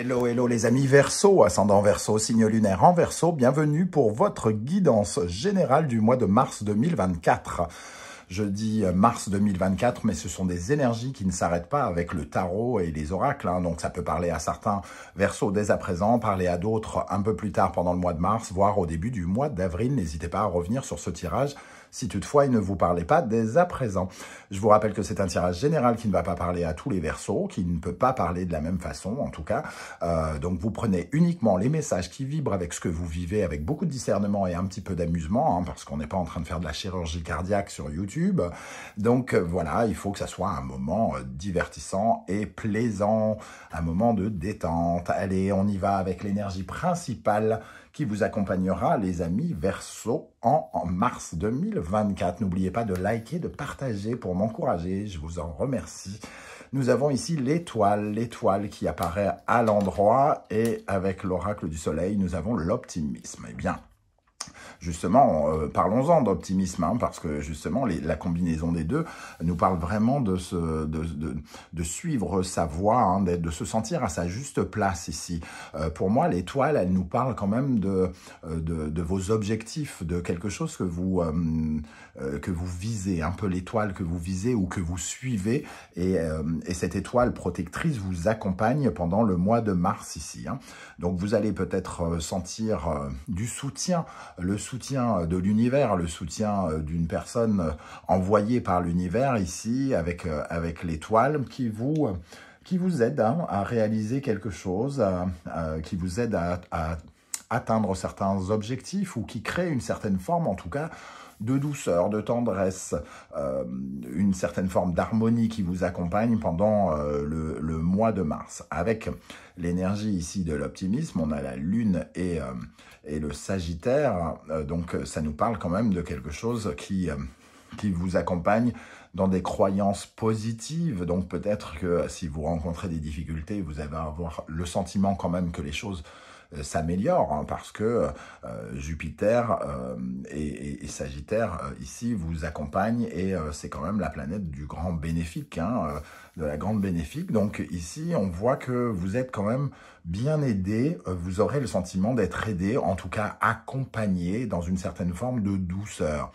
Hello, hello les amis Verseau, ascendant Verseau, signe lunaire en Verseau, bienvenue pour votre guidance générale du mois de mars 2024. Je dis mars 2024, mais ce sont des énergies qui ne s'arrêtent pas avec le tarot et les oracles. Donc ça peut parler à certains Verseaux dès à présent, parler à d'autres un peu plus tard pendant le mois de mars, voire au début du mois d'avril. N'hésitez pas à revenir sur ce tirage si toutefois il ne vous parlait pas dès à présent. Je vous rappelle que c'est un tirage général qui ne va pas parler à tous les Verseaux, qui ne peut pas parler de la même façon en tout cas. Donc vous prenez uniquement les messages qui vibrent avec ce que vous vivez, avec beaucoup de discernement et un petit peu d'amusement, parce qu'on n'est pas en train de faire de la chirurgie cardiaque sur YouTube. Donc voilà, il faut que ça soit un moment divertissant et plaisant, un moment de détente. Allez, on y va avec l'énergie principale qui vous accompagnera, les amis Verseau, en mars 2024. N'oubliez pas de liker, de partager pour m'encourager, je vous en remercie. Nous avons ici l'étoile qui apparaît à l'endroit, et avec l'oracle du soleil, nous avons l'optimisme. Eh bien, justement, parlons-en d'optimisme, parce que justement, la combinaison des deux nous parle vraiment de suivre sa voie, de se sentir à sa juste place ici. Pour moi, l'étoile, elle nous parle quand même de vos objectifs, de quelque chose que vous visez, un peu l'étoile que vous visez ou que vous suivez, et cette étoile protectrice vous accompagne pendant le mois de mars ici. Donc, vous allez peut-être sentir du soutien, le soutien de l'univers, le soutien d'une personne envoyée par l'univers ici, avec l'étoile qui vous aide à réaliser quelque chose, qui vous aide à atteindre certains objectifs, ou qui crée une certaine forme, en tout cas, de douceur, de tendresse, une certaine forme d'harmonie qui vous accompagne pendant le mois de mars. Avec l'énergie ici de l'optimisme, on a la Lune et le Sagittaire, donc ça nous parle quand même de quelque chose qui vous accompagne dans des croyances positives. Donc peut-être que si vous rencontrez des difficultés, vous allez avoir le sentiment quand même que les choses s'améliore, parce que Jupiter et Sagittaire ici vous accompagnent, et c'est quand même la planète du grand bénéfique, de la grande bénéfique. Donc ici on voit que vous êtes quand même bien aidé, vous aurez le sentiment d'être aidé, en tout cas accompagné dans une certaine forme de douceur.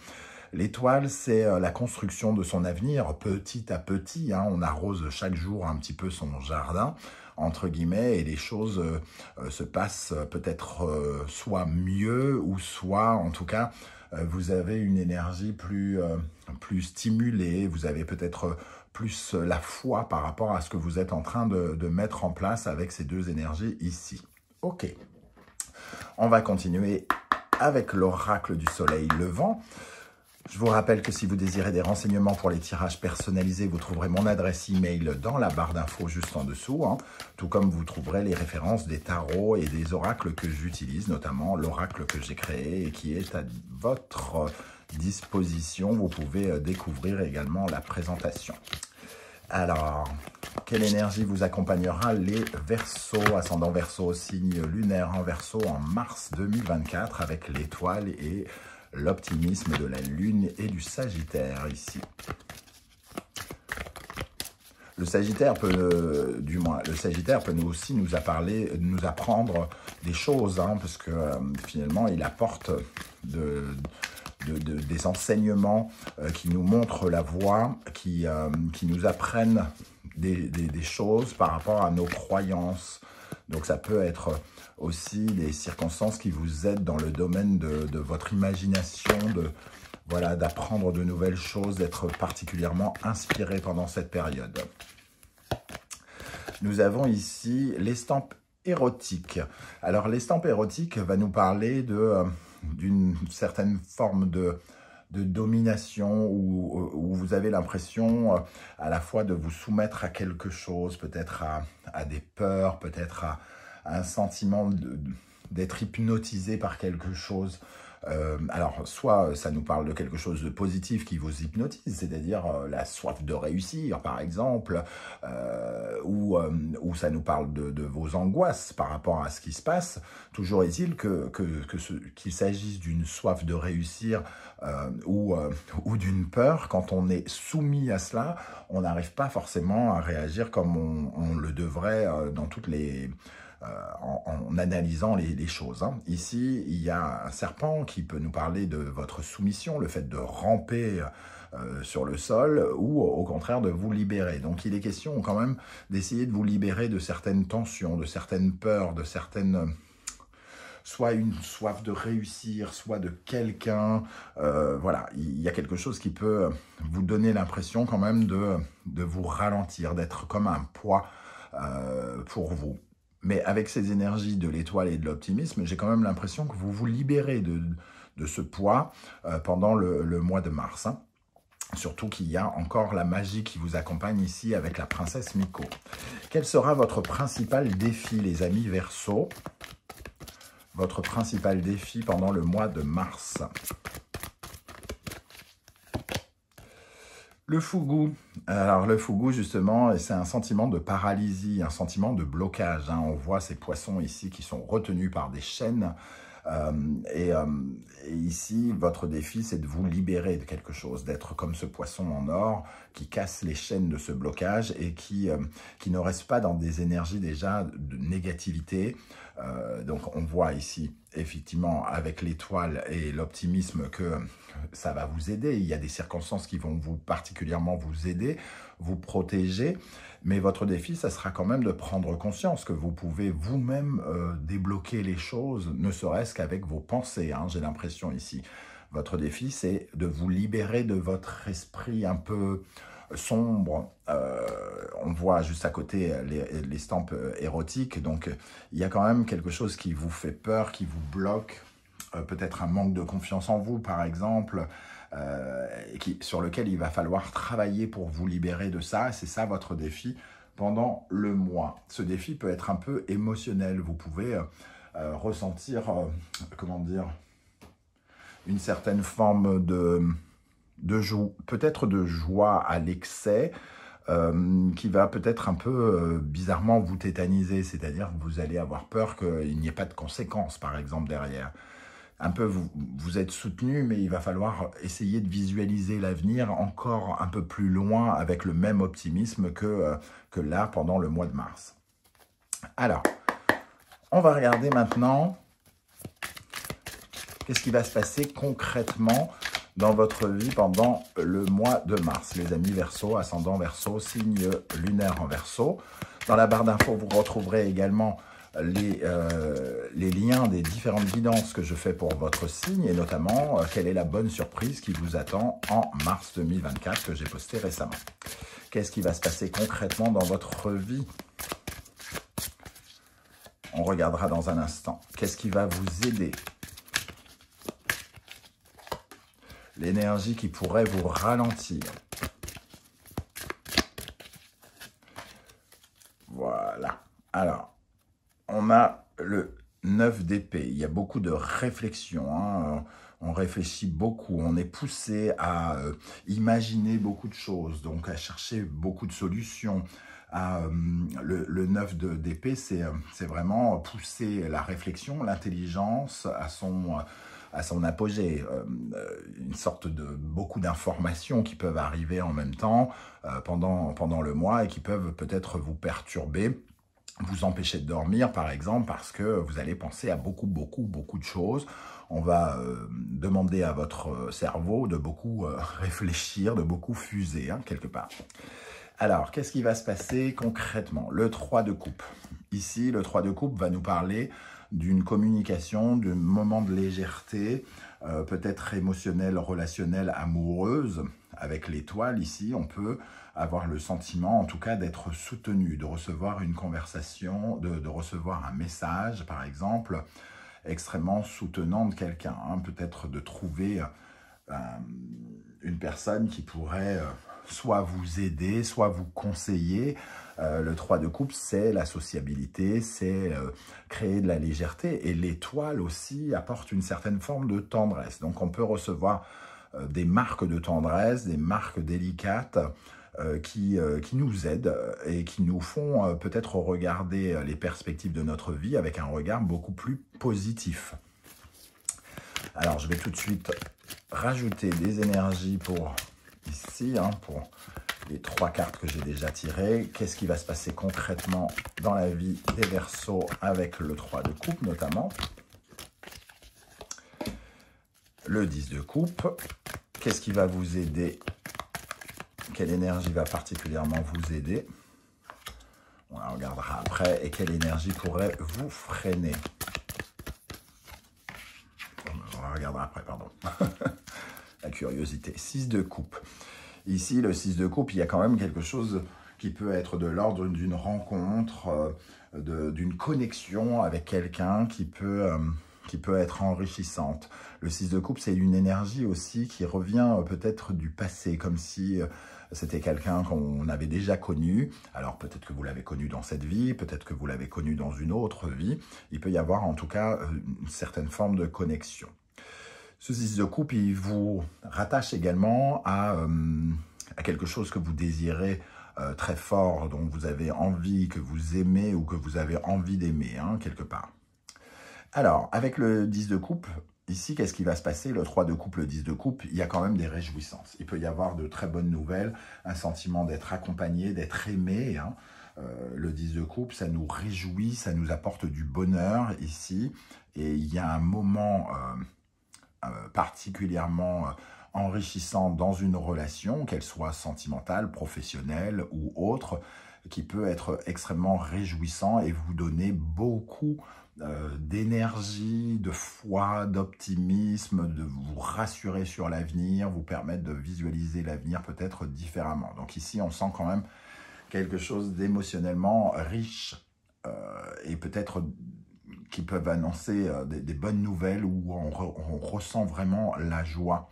L'étoile, c'est la construction de son avenir petit à petit. On arrose chaque jour un petit peu son jardin, entre guillemets, et les choses se passent peut-être soit mieux, ou soit, en tout cas, vous avez une énergie plus stimulée, vous avez peut-être plus la foi par rapport à ce que vous êtes en train de mettre en place avec ces deux énergies ici. Ok, on va continuer avec l'oracle du soleil levant. Je vous rappelle que si vous désirez des renseignements pour les tirages personnalisés, vous trouverez mon adresse email dans la barre d'infos juste en dessous, tout comme vous trouverez les références des tarots et des oracles que j'utilise, notamment l'oracle que j'ai créé et qui est à votre disposition. Vous pouvez découvrir également la présentation. Alors, quelle énergie vous accompagnera les Verseaux, ascendant Verseau, signe lunaire en Verseau en mars 2024, avec l'étoile et l'optimisme de la Lune et du Sagittaire ici. Le Sagittaire peut, le Sagittaire peut aussi nous apprendre des choses, parce que finalement il apporte des enseignements qui nous montrent la voie, qui nous apprennent des choses par rapport à nos croyances. Donc ça peut être aussi des circonstances qui vous aident dans le domaine de votre imagination, d'apprendre de nouvelles choses, d'être particulièrement inspiré pendant cette période. Nous avons ici l'estampe érotique. Alors l'estampe érotique va nous parler d'une certaine forme de domination, où vous avez l'impression à la fois de vous soumettre à quelque chose, peut-être à des peurs, peut-être à un sentiment d'être hypnotisé par quelque chose. Alors, soit ça nous parle de quelque chose de positif qui vous hypnotise, c'est-à-dire la soif de réussir, par exemple, ou ça nous parle de vos angoisses par rapport à ce qui se passe. Toujours est-il qu'il s'agisse d'une soif de réussir ou d'une peur, quand on est soumis à cela, on n'arrive pas forcément à réagir comme on le devrait dans toutes les en analysant les choses. Hein. Ici, il y a un serpent qui peut nous parler de votre soumission, le fait de ramper sur le sol, ou au contraire de vous libérer. Donc il est question quand même d'essayer de vous libérer de certaines tensions, de certaines peurs, de certaines... soit une soif de réussir, soit de quelqu'un. Voilà, il y a quelque chose qui peut vous donner l'impression quand même de vous ralentir, d'être comme un poids pour vous. Mais avec ces énergies de l'étoile et de l'optimisme, j'ai quand même l'impression que vous vous libérez de ce poids pendant le mois de mars. Hein. Surtout qu'il y a encore la magie qui vous accompagne ici avec la princesse Miko. Quel sera votre principal défi, les amis Verseau? Votre principal défi pendant le mois de mars? Le fougou. Alors le fougou justement, c'est un sentiment de paralysie, un sentiment de blocage. Hein. On voit ces poissons ici qui sont retenus par des chaînes. Et ici, votre défi, c'est de vous libérer de quelque chose, d'être comme ce poisson en or qui casse les chaînes de ce blocage et qui ne reste pas dans des énergies déjà de négativité. Donc on voit ici, effectivement, avec l'étoile et l'optimisme que ça va vous aider. Il y a des circonstances qui vont particulièrement vous aider, vous protéger. Mais votre défi, ça sera quand même de prendre conscience que vous pouvez vous-même débloquer les choses, ne serait-ce qu'avec vos pensées, hein, j'ai l'impression ici. Votre défi, c'est de vous libérer de votre esprit un peu sombre. On voit juste à côté l'estampe érotique, donc il y a quand même quelque chose qui vous fait peur, qui vous bloque, peut-être un manque de confiance en vous, par exemple, sur lequel il va falloir travailler pour vous libérer de ça. C'est ça votre défi pendant le mois. Ce défi peut être un peu émotionnel. Vous pouvez ressentir, comment dire, une certaine forme peut-être de joie à l'excès, qui va peut-être un peu bizarrement vous tétaniser. C'est-à-dire que vous allez avoir peur qu'il n'y ait pas de conséquences, par exemple, derrière. Un peu, vous êtes soutenu, mais il va falloir essayer de visualiser l'avenir encore un peu plus loin avec le même optimisme que là, pendant le mois de mars. Alors, on va regarder maintenant qu'est-ce qui va se passer concrètement dans votre vie pendant le mois de mars. Les amis Verseau, ascendant Verseau, signe lunaire en Verseau. Dans la barre d'infos, vous retrouverez également les liens des différentes guidances que je fais pour votre signe et notamment quelle est la bonne surprise qui vous attend en mars 2024 que j'ai posté récemment. Qu'est-ce qui va se passer concrètement dans votre vie? On regardera dans un instant. Qu'est-ce qui va vous aider? L'énergie qui pourrait vous ralentir. Voilà. Alors, on a le 9 d'épée. Il y a beaucoup de réflexion. Hein. On réfléchit beaucoup. On est poussé à imaginer beaucoup de choses. Donc, à chercher beaucoup de solutions. Le 9 d'épée, c'est vraiment pousser la réflexion, l'intelligence à son apogée, une sorte de beaucoup d'informations qui peuvent arriver en même temps pendant le mois et qui peuvent peut-être vous perturber, vous empêcher de dormir par exemple parce que vous allez penser à beaucoup de choses. On va demander à votre cerveau de beaucoup réfléchir, de beaucoup fuser hein, quelque part. Alors, qu'est-ce qui va se passer concrètement? Le 3 de coupe. Ici, le 3 de coupe va nous parler d'une communication, d'un moment de légèreté, peut-être émotionnelle, relationnelle, amoureuse. Avec l'étoile, ici, on peut avoir le sentiment, en tout cas, d'être soutenu, de recevoir une conversation, de recevoir un message, par exemple, extrêmement soutenant de quelqu'un. Hein, peut-être de trouver une personne qui pourrait soit vous aider, soit vous conseiller. Le 3 de coupe, c'est la sociabilité, c'est créer de la légèreté. Et l'étoile aussi apporte une certaine forme de tendresse. Donc on peut recevoir des marques de tendresse, des marques délicates qui nous aident et qui nous font peut-être regarder les perspectives de notre vie avec un regard beaucoup plus positif. Alors je vais tout de suite rajouter des énergies pour ici, hein, pour les 3 cartes que j'ai déjà tirées. Qu'est-ce qui va se passer concrètement dans la vie des Verseaux avec le 3 de coupe notamment? Le 10 de coupe. Qu'est-ce qui va vous aider? Quelle énergie va particulièrement vous aider? On la regardera après. Et quelle énergie pourrait vous freiner? On la regardera après, pardon. La curiosité. 6 de coupe. Ici, le 6 de coupe, il y a quand même quelque chose qui peut être de l'ordre d'une rencontre, d'une connexion avec quelqu'un qui peut être enrichissante. Le 6 de coupe, c'est une énergie aussi qui revient peut-être du passé, comme si c'était quelqu'un qu'on avait déjà connu. Alors peut-être que vous l'avez connu dans cette vie, peut-être que vous l'avez connu dans une autre vie. Il peut y avoir en tout cas une certaine forme de connexion. Ce 6 de coupe, il vous rattache également à quelque chose que vous désirez très fort, dont vous avez envie, que vous aimez ou que vous avez envie d'aimer, hein, quelque part. Alors, avec le 10 de coupe, ici, qu'est-ce qui va se passer? Le 3 de coupe, le 10 de coupe, il y a quand même des réjouissances. Il peut y avoir de très bonnes nouvelles, un sentiment d'être accompagné, d'être aimé, hein. Le 10 de coupe, ça nous réjouit, ça nous apporte du bonheur ici. Et il y a un moment particulièrement enrichissant dans une relation, qu'elle soit sentimentale, professionnelle ou autre, qui peut être extrêmement réjouissant et vous donner beaucoup d'énergie, de foi, d'optimisme, de vous rassurer sur l'avenir, vous permettre de visualiser l'avenir peut-être différemment. Donc ici, on sent quand même quelque chose d'émotionnellement riche et peut-être qui peuvent annoncer des bonnes nouvelles où on ressent vraiment la joie.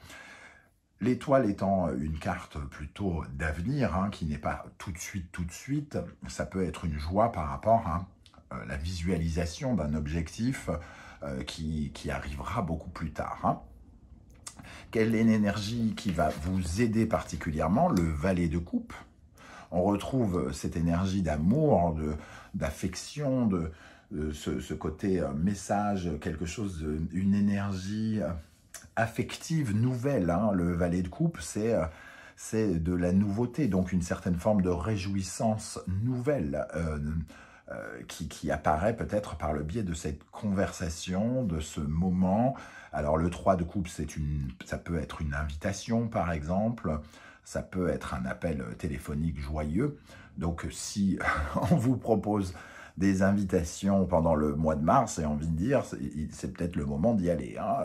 L'étoile étant une carte plutôt d'avenir, hein, qui n'est pas tout de suite, ça peut être une joie par rapport à la visualisation d'un objectif qui arrivera beaucoup plus tard. Hein. Quelle est l'énergie qui va vous aider particulièrement? Le valet de coupe. On retrouve cette énergie d'amour, d'affection, ce côté message, quelque chose, une énergie affective nouvelle. Hein. Le valet de coupe, c'est de la nouveauté, donc une certaine forme de réjouissance nouvelle qui apparaît peut-être par le biais de cette conversation, de ce moment. Alors le 3 de coupe, ça peut être une invitation par exemple, ça peut être un appel téléphonique joyeux. Donc si on vous propose des invitations pendant le mois de mars, j'ai envie de dire, c'est peut-être le moment d'y aller. Hein.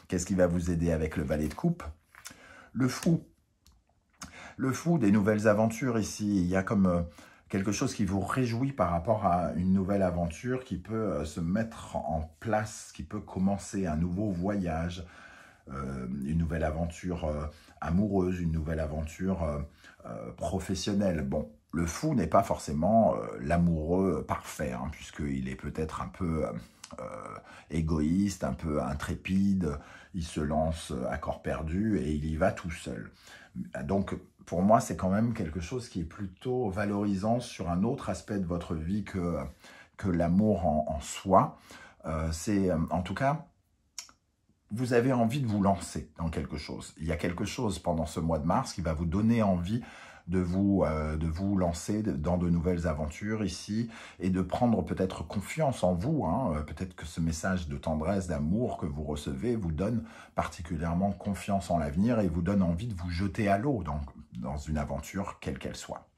Qu'est-ce qui va vous aider avec le valet de coupe? Le fou. Le fou, des nouvelles aventures ici. Il y a comme quelque chose qui vous réjouit par rapport à une nouvelle aventure qui peut se mettre en place, qui peut commencer un nouveau voyage, une nouvelle aventure amoureuse, une nouvelle aventure professionnelle. Bon, le fou n'est pas forcément l'amoureux parfait, hein, puisqu'il est peut-être un peu égoïste, un peu intrépide, il se lance à corps perdu et il y va tout seul. Donc, pour moi, c'est quand même quelque chose qui est plutôt valorisant sur un autre aspect de votre vie que l'amour en soi. C'est, en tout cas, vous avez envie de vous lancer dans quelque chose. Il y a quelque chose pendant ce mois de mars qui va vous donner envie de vous lancer dans de nouvelles aventures ici et de prendre peut-être confiance en vous. Hein. Peut-être que ce message de tendresse, d'amour que vous recevez vous donne particulièrement confiance en l'avenir et vous donne envie de vous jeter à l'eau dans une aventure quelle qu'elle soit.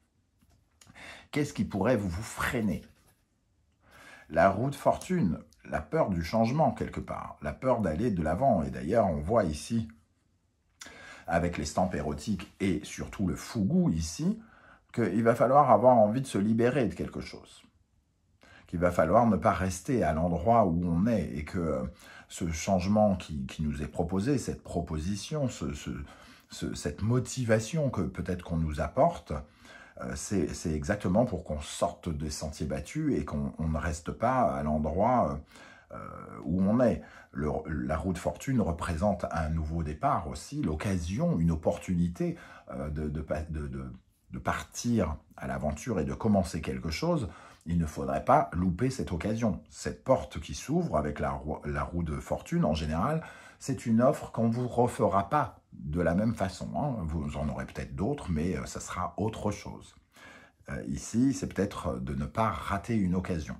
Qu'est-ce qui pourrait vous freiner? La roue de fortune, la peur du changement quelque part, la peur d'aller de l'avant. Et d'ailleurs, on voit ici, avec l'estampe érotique et surtout le fougou ici, qu'il va falloir avoir envie de se libérer de quelque chose. Qu'il va falloir ne pas rester à l'endroit où on est et que ce changement qui nous est proposé, cette proposition, cette motivation que peut-être qu'on nous apporte, c'est exactement pour qu'on sorte des sentiers battus et qu'on ne reste pas à l'endroit où on est. La roue de fortune représente un nouveau départ aussi, l'occasion, une opportunité de partir à l'aventure et de commencer quelque chose. Il ne faudrait pas louper cette occasion. Cette porte qui s'ouvre avec la roue de fortune, en général, c'est une offre qu'on ne vous refera pas de la même façon. Hein. Vous en aurez peut-être d'autres, mais ça sera autre chose. Ici, c'est peut-être de ne pas rater une occasion.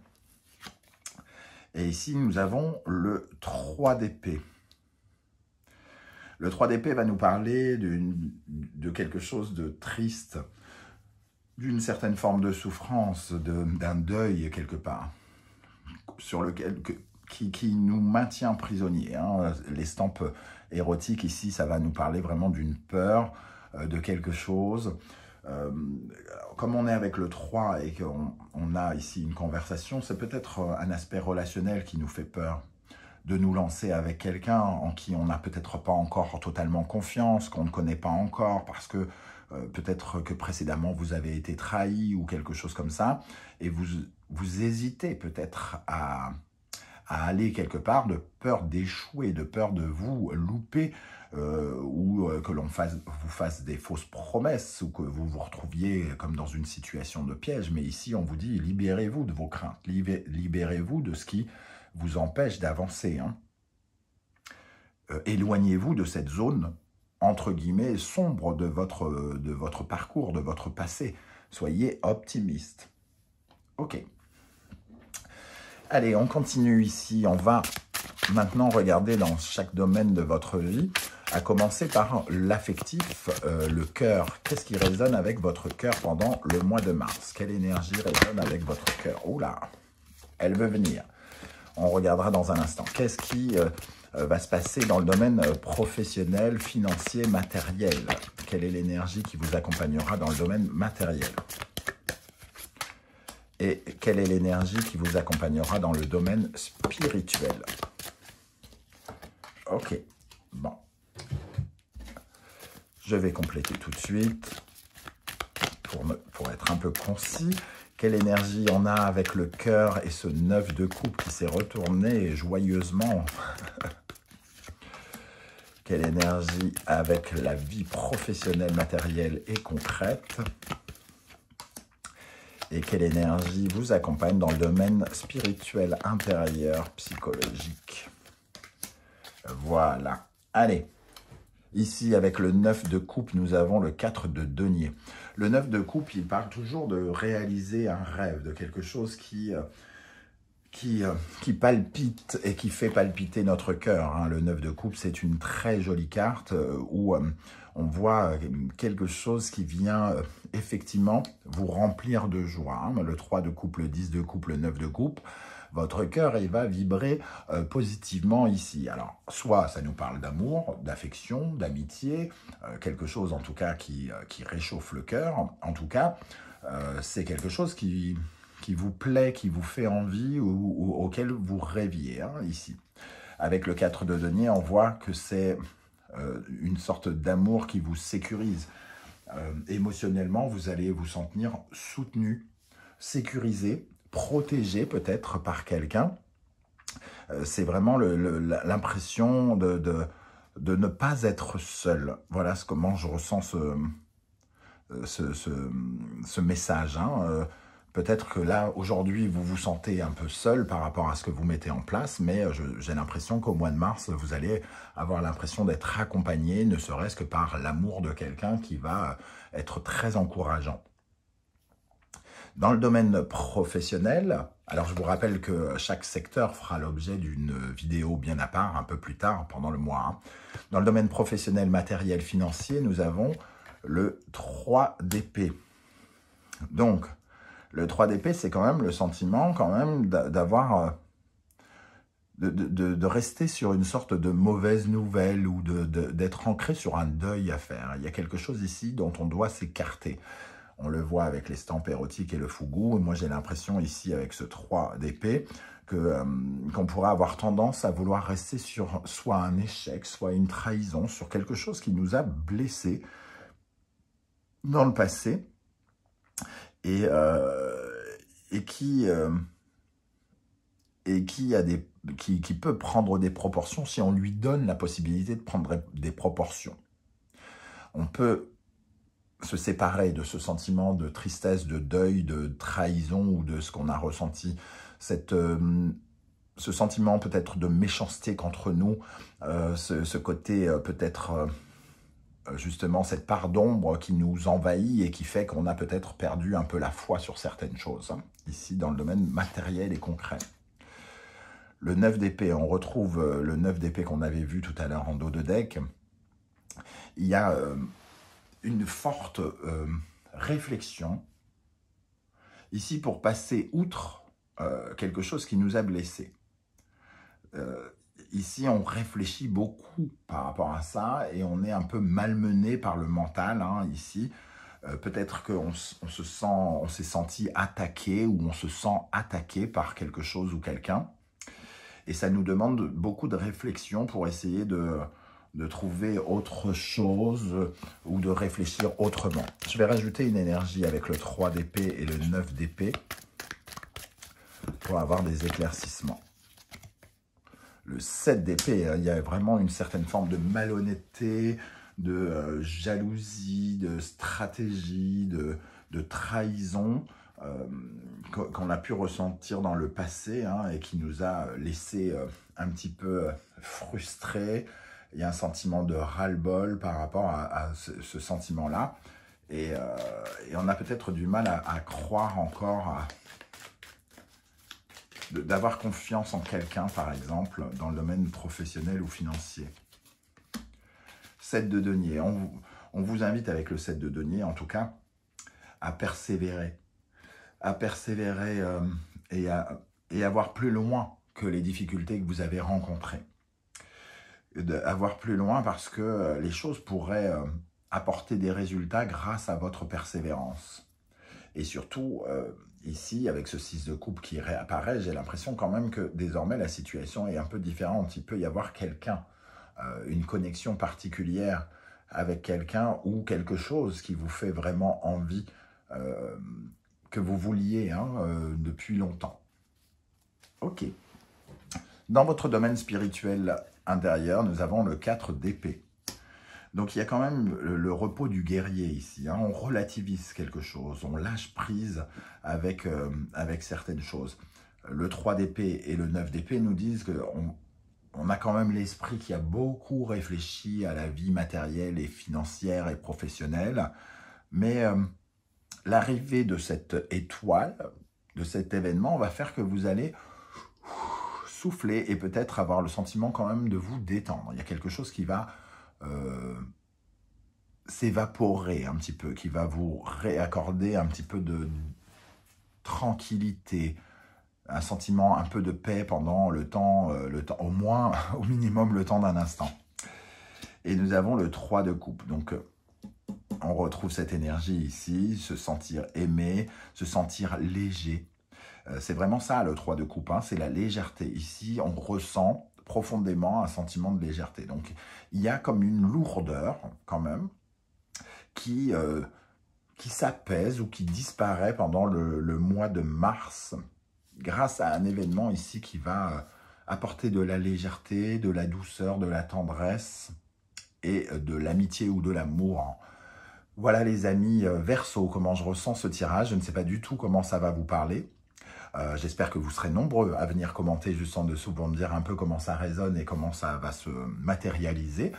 Et ici, nous avons le 3 d'épée. Le 3 d'épée va nous parler de quelque chose de triste, d'une certaine forme de souffrance, d'un deuil quelque part, sur lequel, qui nous maintient prisonniers. Hein. L'estampe érotique ici, ça va nous parler vraiment d'une peur, de quelque chose. Comme on est avec le 3 et qu'on a ici une conversation, c'est peut-être un aspect relationnel qui nous fait peur, de nous lancer avec quelqu'un en qui on n'a peut-être pas encore totalement confiance, qu'on ne connaît pas encore, parce que peut-être que précédemment vous avez été trahi ou quelque chose comme ça, et vous hésitez peut-être à aller quelque part de peur d'échouer, de peur de vous louper, ou que l'on vous fasse des fausses promesses, ou que vous vous retrouviez comme dans une situation de piège. Mais ici, on vous dit, libérez-vous de vos craintes, libérez-vous de ce qui vous empêche d'avancer. Hein. Éloignez-vous de cette zone, entre guillemets, sombre de votre parcours, de votre passé. Soyez optimiste. Ok. Allez, on continue ici. On va maintenant regarder dans chaque domaine de votre vie, à commencer par l'affectif, le cœur. Qu'est-ce qui résonne avec votre cœur pendant le mois de mars? Quelle énergie résonne avec votre cœur? Oula, elle veut venir. On regardera dans un instant. Qu'est-ce qui va se passer dans le domaine professionnel, financier, matériel? Quelle est l'énergie qui vous accompagnera dans le domaine matériel? Et quelle est l'énergie qui vous accompagnera dans le domaine spirituel? Ok, bon. Je vais compléter tout de suite pour être un peu concis. Quelle énergie on a avec le cœur et ce 9 de coupe qui s'est retourné joyeusement? Quelle énergie avec la vie professionnelle, matérielle et concrète? Et quelle énergie vous accompagne dans le domaine spirituel, intérieur, psychologique? Voilà. Allez. Ici, avec le 9 de coupe, nous avons le 4 de denier. Le 9 de coupe, il parle toujours de réaliser un rêve, de quelque chose qui palpite et qui fait palpiter notre cœur. Hein. Le 9 de coupe, c'est une très jolie carte où on voit quelque chose qui vient effectivement vous remplir de joie. Hein. Le 3 de coupe, le 10 de coupe, le 9 de coupe. Votre cœur, il va vibrer positivement ici. Alors, soit ça nous parle d'amour, d'affection, d'amitié, quelque chose en tout cas qui réchauffe le cœur. En tout cas, c'est quelque chose qui vous plaît, qui vous fait envie ou auquel vous rêviez, hein, ici. Avec le 4 de denier, on voit que c'est une sorte d'amour qui vous sécurise. Émotionnellement, vous allez vous sentir soutenu, sécurisé, protégé peut-être par quelqu'un. C'est vraiment l'impression de ne pas être seul. Voilà comment je ressens ce message. Hein. Peut-être que là, aujourd'hui, vous vous sentez un peu seul par rapport à ce que vous mettez en place, mais j'ai l'impression qu'au mois de mars, vous allez avoir l'impression d'être accompagné, ne serait-ce que par l'amour de quelqu'un qui va être très encourageant. Dans le domaine professionnel, alors je vous rappelle que chaque secteur fera l'objet d'une vidéo bien à part, un peu plus tard, pendant le mois. Hein. Dans le domaine professionnel, matériel, financier, nous avons le 3 d'épée. Donc, le 3 d'épée, c'est quand même le sentiment d'avoir... De rester sur une sorte de mauvaise nouvelle ou d'être ancré sur un deuil à faire. Il y a quelque chose ici dont on doit s'écarter. On le voit avec l'estampe érotique et le fougou. Et moi, j'ai l'impression ici, avec ce 3 d'épée, qu'on pourrait avoir tendance à vouloir rester sur soit un échec, soit une trahison, sur quelque chose qui nous a blessés dans le passé et qui peut prendre des proportions si on lui donne la possibilité de prendre des proportions. On peut se séparer de ce sentiment de tristesse, de deuil, de trahison ou de ce qu'on a ressenti, ce sentiment peut-être de méchanceté contre nous, ce côté peut-être justement cette part d'ombre qui nous envahit et qui fait qu'on a peut-être perdu un peu la foi sur certaines choses, hein, ici dans le domaine matériel et concret. Le 9 d'épée, on retrouve le 9 d'épée qu'on avait vu tout à l'heure en dos de deck. Il y a une forte réflexion ici pour passer outre quelque chose qui nous a blessés. Ici, on réfléchit beaucoup par rapport à ça et on est un peu malmené par le mental, hein, ici. Peut-être qu'on s'est senti attaqué ou on se sent attaqué par quelque chose ou quelqu'un. Et ça nous demande beaucoup de réflexion pour essayer de trouver autre chose ou de réfléchir autrement. Je vais rajouter une énergie avec le 3 d'épée et le 9 d'épée pour avoir des éclaircissements. Le 7 d'épée, il y a vraiment une certaine forme de malhonnêteté, de jalousie, de stratégie, de trahison qu'on a pu ressentir dans le passé, hein, et qui nous a laissé un petit peu frustrés. Il y a un sentiment de ras-le-bol par rapport à ce sentiment-là. Et on a peut-être du mal à croire encore d'avoir confiance en quelqu'un, par exemple, dans le domaine professionnel ou financier. 7 de denier. On vous invite avec le 7 de denier, en tout cas, à persévérer. À persévérer et à voir plus loin que les difficultés que vous avez rencontrées. À voir plus loin parce que les choses pourraient apporter des résultats grâce à votre persévérance. Et surtout, ici, avec ce 6 de coupe qui réapparaît, j'ai l'impression quand même que désormais la situation est un peu différente. Il peut y avoir quelqu'un, une connexion particulière avec quelqu'un ou quelque chose qui vous fait vraiment envie, que vous vouliez, hein, depuis longtemps. Ok. Dans votre domaine spirituel intérieur, nous avons le 4 d'épée. Donc, il y a quand même le repos du guerrier ici, hein. On relativise quelque chose, on lâche prise avec certaines choses. Le 3 d'épée et le 9 d'épée nous disent qu'on a quand même l'esprit qui a beaucoup réfléchi à la vie matérielle et financière et professionnelle. Mais l'arrivée de cette étoile, de cet événement, va faire que vous allez souffler et peut-être avoir le sentiment quand même de vous détendre. Il y a quelque chose qui va s'évaporer un petit peu, qui va vous réaccorder un petit peu de tranquillité, un sentiment un peu de paix pendant le temps, au moins, au minimum, le temps d'un instant. Et nous avons le 3 de coupe. Donc, on retrouve cette énergie ici, se sentir aimé, se sentir léger. C'est vraiment ça, le 3 de coupe, hein, c'est la légèreté. Ici, on ressent profondément un sentiment de légèreté. Donc, il y a comme une lourdeur, quand même, qui s'apaise ou qui disparaît pendant le mois de mars, grâce à un événement ici qui va apporter de la légèreté, de la douceur, de la tendresse et de l'amitié ou de l'amour. Voilà les amis Verseau, comment je ressens ce tirage. Je ne sais pas du tout comment ça va vous parler. J'espère que vous serez nombreux à venir commenter juste en dessous pour me dire un peu comment ça résonne et comment ça va se matérialiser.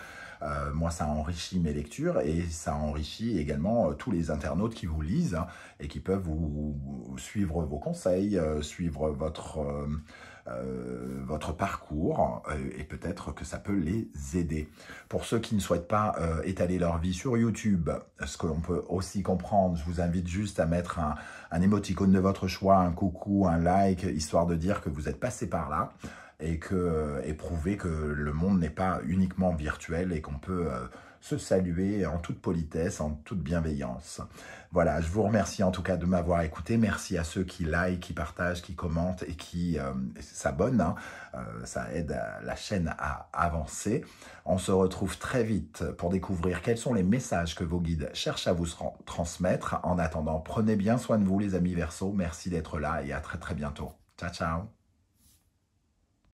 Moi, ça enrichit mes lectures et ça enrichit également tous les internautes qui vous lisent, hein, et qui peuvent vous suivre vos conseils, suivre votre parcours, et peut-être que ça peut les aider. Pour ceux qui ne souhaitent pas étaler leur vie sur YouTube, ce que l'on peut aussi comprendre, je vous invite juste à mettre un émoticône de votre choix, un coucou, un like, histoire de dire que vous êtes passé par là et prouver que le monde n'est pas uniquement virtuel et qu'on peut se saluer en toute politesse, en toute bienveillance. Voilà, je vous remercie en tout cas de m'avoir écouté. Merci à ceux qui like, qui partagent, qui commentent et qui s'abonnent, hein. Ça aide la chaîne à avancer. On se retrouve très vite pour découvrir quels sont les messages que vos guides cherchent à vous transmettre. En attendant, prenez bien soin de vous les amis Verseaux. Merci d'être là et à très très bientôt. Ciao, ciao.